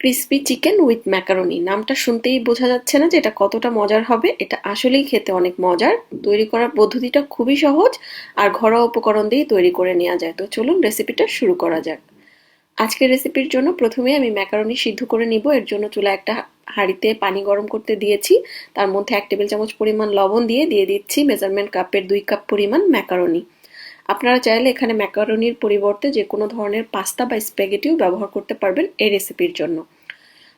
Crispy chicken with macaroni নামটা শুনতেই বোঝা যাচ্ছে না যে এটা কতটা মজার হবে। এটা আসলেই খেতে অনেক মজার। তৈরি করার পদ্ধতিটা খুবই সহজ আর ঘরোয়া উপকরণ দিয়ে তৈরি করে নেওয়া যায়। তো চলুন রেসিপিটা শুরু করা যাক। আজকের রেসিপির জন্য প্রথমে আমি ম্যাকারনি সিদ্ধ করে নিব। এর জন্য চুলায় একটা হাঁড়িতে পানি গরম করতে দিয়েছি। তার মধ্যে 1 টেবিল চামচ পরিমাণ লবণ দিয়ে দিচ্ছি মেজারমেন্ট কাপের 2 কাপ পরিমাণ ম্যাকারনি। আপনারা চাইলে এখানে ম্যাকারনির পরিবর্তে যে কোনো ধরনের পাস্তা বা স্প্যাগেটিও ব্যবহার করতে পারবেন এই রেসিপির জন্য।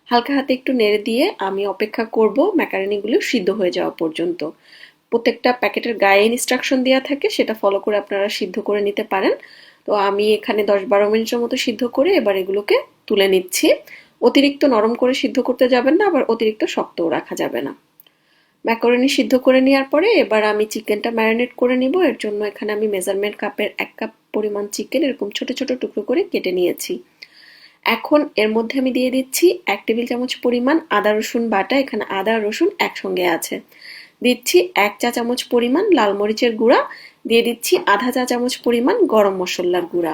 হালকা হাতে একটু নেড়ে দিয়ে আমি অপেক্ষা করব ম্যাকারনিগুলো সিদ্ধ হয়ে যাওয়া পর্যন্ত। প্রত্যেকটা প্যাকেটের গায়ে ইনস্ট্রাকশন দেওয়া থাকে, সেটা ফলো করে আপনারা সিদ্ধ করে নিতে পারেন। তো আমি এখানে 10-12 মিনিটের মতো সিদ্ধ করে এবার এগুলোকে তুলে নিচ্ছি। অতিরিক্ত নরম করে সিদ্ধ করতে যাবেন না, আবার অতিরিক্ত শক্তও রাখা যাবে না। ম্যাকারনি সিদ্ধ করে নেওয়ার পরে এবার আমি চিকেনটা ম্যারিনেট করে নিব। এর জন্য এখানে আমি মেজারমেন্ট কাপের 1 কাপ পরিমাণ চিকেন এরকম ছোট ছোট টুকরো করে কেটে নিয়েছি। এখন এর মধ্যে আমি দিয়ে দিচ্ছি 1 টেবিল চামচ পরিমাণ আদা রসুন বাটা। এখানে আদা রসুন একসঙ্গে আছে। দিচ্ছি 1 চা চামচ পরিমাণ লাল মরিচের গুঁড়া। দিয়ে দিচ্ছি আধা চা চামচ পরিমাণ গরম মশলার গুঁড়া।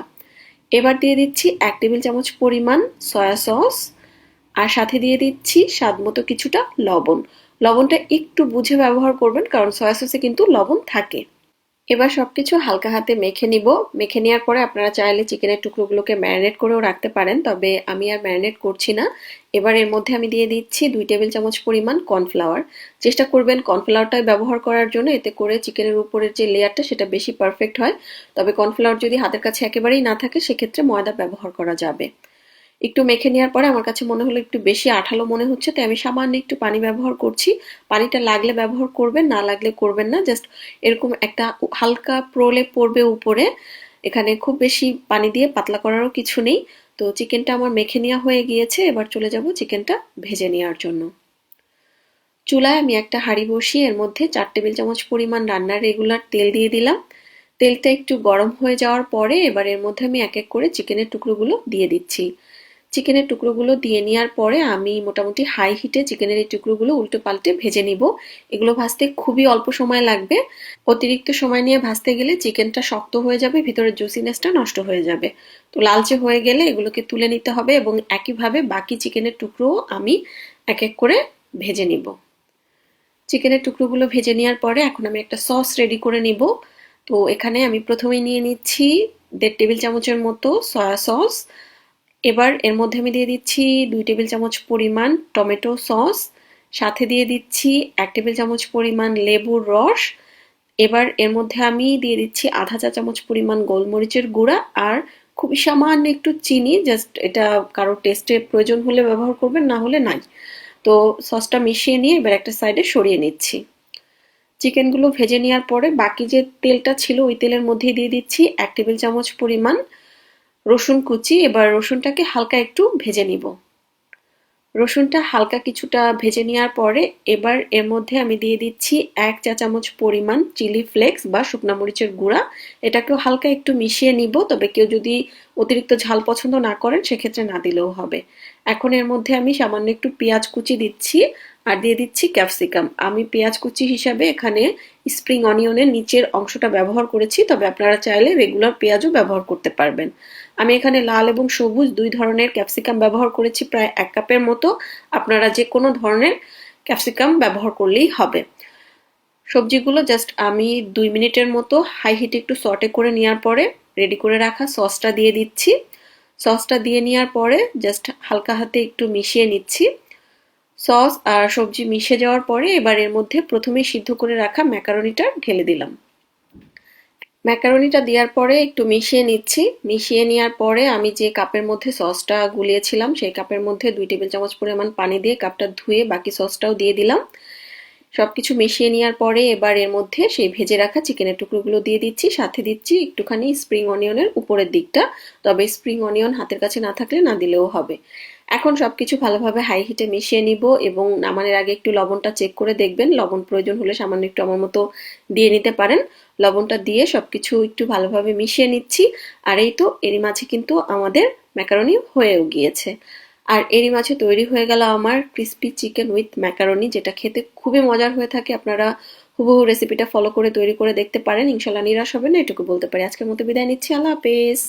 এবার দিয়ে দিচ্ছি 1 টেবিল চামচ পরিমাণ সয়া সস। আর সাথে দিয়ে দিচ্ছি স্বাদ মতো কিছুটা লবণ। লবণটা একটু বুঝে ব্যবহার করবেন, কারণ সয়া সসে কিন্তু লবণ থাকে। এবার সবকিছু হালকা হাতে মেখে নিব। মেখে নেওয়ার পরে আপনারা চাইলে চিকেনের টুকরোগুলোকে ম্যারিনেট করেও রাখতে পারেন, তবে আমি আর ম্যারিনেট করছি না। এবার এর মধ্যে আমি দিয়ে দিচ্ছি 2 টেবিল চামচ পরিমাণ কর্নফ্লাওয়ার। চেষ্টা করবেন কর্নফ্লাওয়ারটাই ব্যবহার করার জন্য, এতে করে চিকেনের উপরের যে লেয়ারটা সেটা বেশি পারফেক্ট হয়। তবে কর্নফ্লাওয়ার যদি হাতের কাছে একেবারেই না থাকে সেক্ষেত্রে ময়দা ব্যবহার করা যাবে। একটু মেখে নেওয়ার পরে আমার কাছে মনে হলো একটু বেশি আঠালো মনে হচ্ছে, তাই আমি সামান্য একটু পানি ব্যবহার করছি। পানিটা লাগলে ব্যবহার করবেন, না লাগলে করবেন না। জাস্ট এরকম একটা হালকা প্রলেপ পড়বে উপরে। এখানে খুব বেশি পানি দিয়ে পাতলা করারও কিছু নেই। তো চিকেনটা আমার মেখে নেওয়া হয়ে গিয়েছে। এবার চলে যাব চিকেনটা ভেজে নেওয়ার জন্য। চুলায় আমি একটা হাঁড়ি বসিয়ে এর মধ্যে 4 টেবিল চামচ পরিমাণ রান্নার রেগুলার তেল দিয়ে দিলাম। তেলটা একটু গরম হয়ে যাওয়ার পরে এবার এর মধ্যে আমি এক এক করে চিকেনের টুকরোগুলো দিয়ে দিচ্ছি। চিকেনের টুকরোগুলো দিয়ে নেওয়ার পরে আমি মোটামুটি হাই হিটে চিকেনের এই টুকরোগুলো উল্টে পাল্টে ভেজে নিব। এগুলো ভাজতে খুবই অল্প সময় লাগবে। অতিরিক্ত সময় নিয়ে ভাজতে গেলে চিকেনটা শক্ত হয়ে যাবে, ভিতরের জুসিনেসটা নষ্ট হয়ে যাবে। তো লালচে হয়ে গেলে এগুলোকে তুলে নিতে হবে এবং একইভাবে বাকি চিকেনের টুকরোও আমি এক এক করে ভেজে নিব। চিকেনের টুকরোগুলো ভেজে নেওয়ার পরে এখন আমি একটা সস রেডি করে নিব। তো এখানে আমি প্রথমেই নিয়ে নিচ্ছি 1.5 টেবিল চামচের মতো সয়া সস। এবার এর মধ্যে আমি দিয়ে দিচ্ছি 2 টেবিল চামচ পরিমাণ টমেটো সস। সাথে দিয়ে দিচ্ছি 1 টেবিল চামচ পরিমাণ লেবুর রস। এবার এর মধ্যে আমি দিয়ে দিচ্ছি আধা চা চামচ পরিমাণ গোলমরিচের গুঁড়া আর খুবই সামান্য একটু চিনি। জাস্ট এটা কারো টেস্টে প্রয়োজন হলে ব্যবহার করবেন, না হলে নাই। তো সসটা মিশিয়ে নিয়ে এবার একটা সাইডে সরিয়ে নিচ্ছি। চিকেনগুলো ভেজে নেওয়ার পরে বাকি যে তেলটা ছিল ওই তেলের মধ্যেই দিয়ে দিচ্ছি 1 টেবিল চামচ পরিমাণ রসুন কুচি। এবার রসুনটাকে হালকা একটু ভেজে নিব। রসুনটা হালকা কিছুটা ভেজে নেওয়ার পরে এবার এর মধ্যে আমি দিয়ে দিচ্ছি 1 চা চামচ পরিমাণ চিলি ফ্লেক্স বা শুকনা মরিচের গুঁড়া। এটাকেও হালকা একটু মিশিয়ে নিব, তবে কেউ যদি অতিরিক্ত ঝাল পছন্দ না করেন সেক্ষেত্রে না দিলেও হবে। এখন এর মধ্যে আমি সামান্য একটু পেঁয়াজ কুচি দিচ্ছি আর দিয়ে দিচ্ছি ক্যাপসিকাম। আমি পেঁয়াজ কুচি হিসাবে এখানে স্প্রিং অনিয়নের নিচের অংশটা ব্যবহার করেছি, তবে আপনারা চাইলে রেগুলার পেঁয়াজও ব্যবহার করতে পারবেন। আমি এখানে লাল এবং সবুজ 2 ধরনের ক্যাপসিকাম ব্যবহার করেছি প্রায় 1 কাপের মতো। আপনারা যে কোনো ধরনের ক্যাপসিকাম ব্যবহার করলেই হবে। সবজিগুলো জাস্ট আমি 2 মিনিটের মতো হাই হিটে একটু সটে করে নেওয়ার পরে রেডি করে রাখা সসটা দিয়ে দিচ্ছি। সসটা দিয়ে নেওয়ার পরে জাস্ট হালকা হাতে একটু মিশিয়ে নিচ্ছি। সস আর সবজি মিশে যাওয়ার পরে এবার এর মধ্যে প্রথমেই সিদ্ধ করে রাখা ম্যাকারনিটা ঢেলে দিলাম। ম্যাকারনিটা দেওয়ার পরে একটু মিশিয়ে নিচ্ছি। মিশিয়ে নেওয়ার পরে আমি যে কাপের মধ্যে সসটা গুলিয়েছিলাম সেই কাপের মধ্যে 2 টেবিল চামচ পরিমাণ পানি দিয়ে কাপটা ধুয়ে বাকি সসটাও দিয়ে দিলাম। সবকিছু মিশিয়ে নেওয়ার পরে এবার এর মধ্যে সেই ভেজে রাখা চিকেনের টুকরোগুলো দিয়ে দিচ্ছি। সাথে দিচ্ছি একটুখানি স্প্রিং অনিয়নের উপরের দিকটা, তবে স্প্রিং অনিয়ন হাতের কাছে না থাকলে না দিলেও হবে। এখন সবকিছু ভালোভাবে হাই হিটে মিশিয়ে নিব এবং নামানোর আগে একটু লবণটা চেক করে দেখবেন। লবণ প্রয়োজন হলে সামান্য একটু আমার মতো দিয়ে নিতে পারেন। লবণটা দিয়ে সবকিছু একটু ভালোভাবে মিশিয়ে নিচ্ছি। আর এই তো এরই মাঝে কিন্তু আমাদের ম্যাকারনি হয়েও গিয়েছে। আর এরই মাঝে তৈরি হয়ে গেল আমার ক্রিসপি চিকেন উইথ ম্যাকারনি, যেটা খেতে খুবই মজার হয়ে থাকে। আপনারা হুবহু রেসিপিটা ফলো করে তৈরি করে দেখতে পারেন, ইনশাল্লাহ নিরাশ হবেন না, এটুকু বলতে পারি। আজকের মতো বিদায় নিচ্ছি। আল্লাহ হাফেজ।